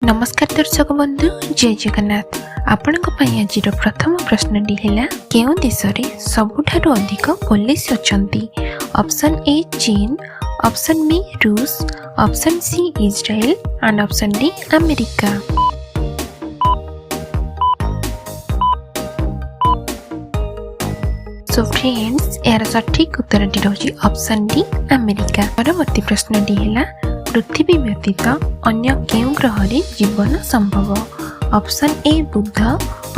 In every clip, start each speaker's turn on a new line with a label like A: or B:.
A: नमस्कार दर्शक बंधु जय जगन्नाथ। आपणक आज प्रथम प्रश्नटी है केउं देश रे सबुठारु अधिक पुलिस अछंती। ऑप्शन ए चीन, ऑप्शन बी रूस, option C Israel and option D America. So friends यार सठिक उत्तरटी रही ऑप्शन डी अमेरिका। परवर्ती प्रश्नटी है पृथ्वी व्यतीत अन्य केउं ग्रह रे जीवन संभव। Option A Budh,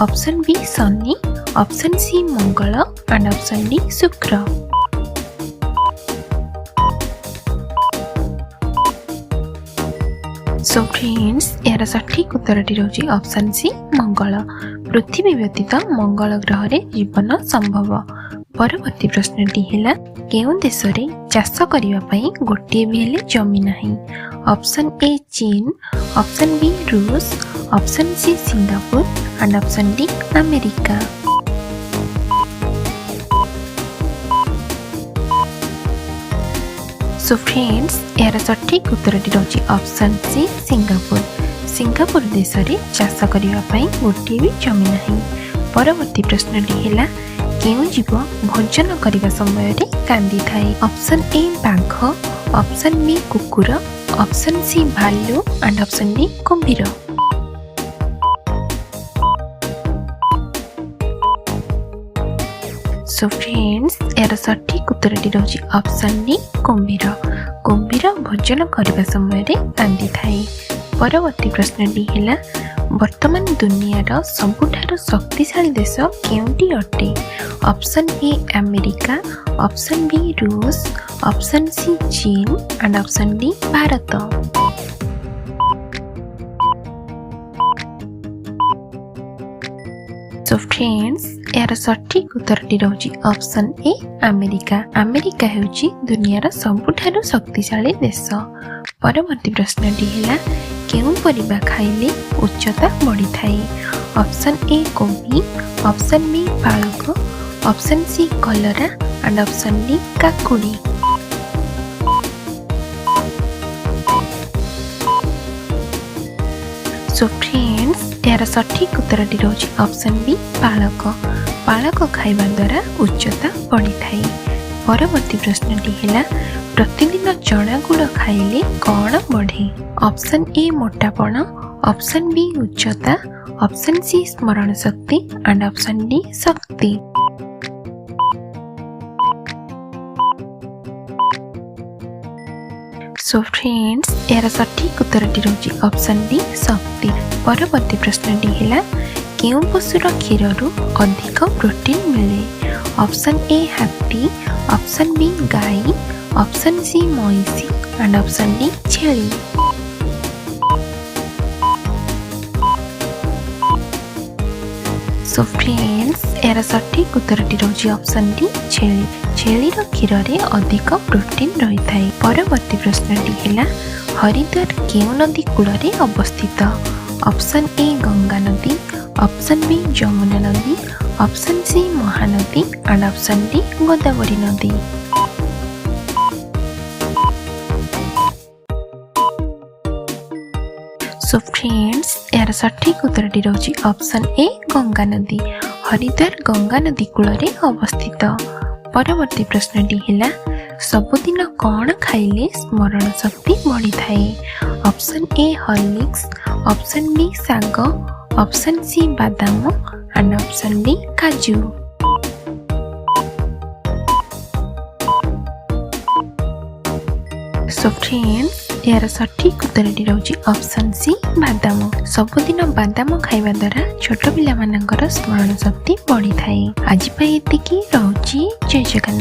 A: option B Shani, option C Mangal and option D Shukra. So friends यार सठिक उत्तरटी रही ऑप्शन सी मंगल। पृथ्वी व्यतीत मंगल ग्रह रे जीवन संभव। परवर्ती प्रश्नटी है केउं देश रे चाष करिवा पई गोटे भी हेले जमी नाही। ऑप्शन ए चीन, ऑप्शन बी रूस, option C Singapore and option D America. So friends यार सठिक उत्तरटी रही ऑप्शन सी सिंगापुर। सिंगापुर देश रे चाष करिवा पई गोटे भी जमी नाही। परवर्ती प्रश्नटी है केउं जीव भोजन करने समय रे कांदी थाए। ऑप्शन ए बाघ, ऑप्शन बी कुकुर, ऑप्शन सी भालू एंड ऑप्शन डी कुंभीर। सो फ्रेंड्स यार सठिक उत्तरटी रही ऑप्शन डी कुंभीर। कुंभीर भोजन करने समय रे कांदी थाए। परवर्ती प्रश्नटी है वर्तमान दुनियार सबुठारु शक्तिशाली देश केउंटी अटे। Option A America, option B रूस, ऑप्शन सी चीन and option D Bharat. So friends यार सठिक उत्तरटी रही ऑप्शन ए अमेरिका। अमेरिका हेउची दुनियार सबुठारु शक्तिशाली देश। परवर्ती प्रश्नटी है केउं परिबा खाइले उच्चता बढ़ी थाए। ऑप्शन ए कोबी, ऑप्शन बी पालक, ऑप्शन सी कलरा एंड ऑप्शन डी काकुड़ी। सो फ्रेंड्स यार सठिक उत्तरटी रही ऑप्शन बी पालक। पालक खाइबा द्वारा उच्चता बढ़ी थाए। परवर्ती प्रश्नटी है प्रतिदिन चना गुड़ खाइले कौन बढ़े। ऑप्शन ए मोटापण, ऑप्शन बी उच्चता, ऑप्शन सी स्मरण शक्ति एंड ऑप्शन डी शक्ति। सो फ्रेंड्स यार सठिक उत्तरटी रही ऑप्शन डी शक्ति। परवर्ती प्रश्नटी है केउं पशुर क्षीर अधिक प्रोटीन मिले। ऑप्शन ए हाथी, ऑप्शन बी गाई, ऑप्शन सी मईसी एंड ऑप्शन डी छेली। सो फ्रेंड्स यार सठिक उत्तरटी रही ऑप्शन डी छेली। छेली क्षीर रे अधिक प्रोटीन रही थाए। परवर्ती प्रश्नटी है हरिद्वार केउं नदी कूल रे अवस्थित। ऑप्शन ए गंगा नदी, ऑप्शन बी जमुना नदी, option C Mahanadi and option D Godavari नदी। सो फ्रेंड्स यार सठिक उत्तरटी रही ऑप्शन ए गंगा नदी। हरिद्वार गंगा नदी कूल रे अवस्थित। परवर्ती प्रश्नटी है सबुदिन कौन खाइले स्मरण शक्ति बढ़ी थाए। Option A Horlicks, option B साग, ऑप्शन सी बादाम एंड ऑप्शन डी काजू। सो फ्रेंड्स यार सठिक उत्तरटी रही ऑप्शन सी बादाम। सबुदिन बादाम खाइबा द्वारा छोट पिला मानकर स्मरण शक्ति बढ़ी थाए। आज एतिकी रहुची। जय जगन्नाथ।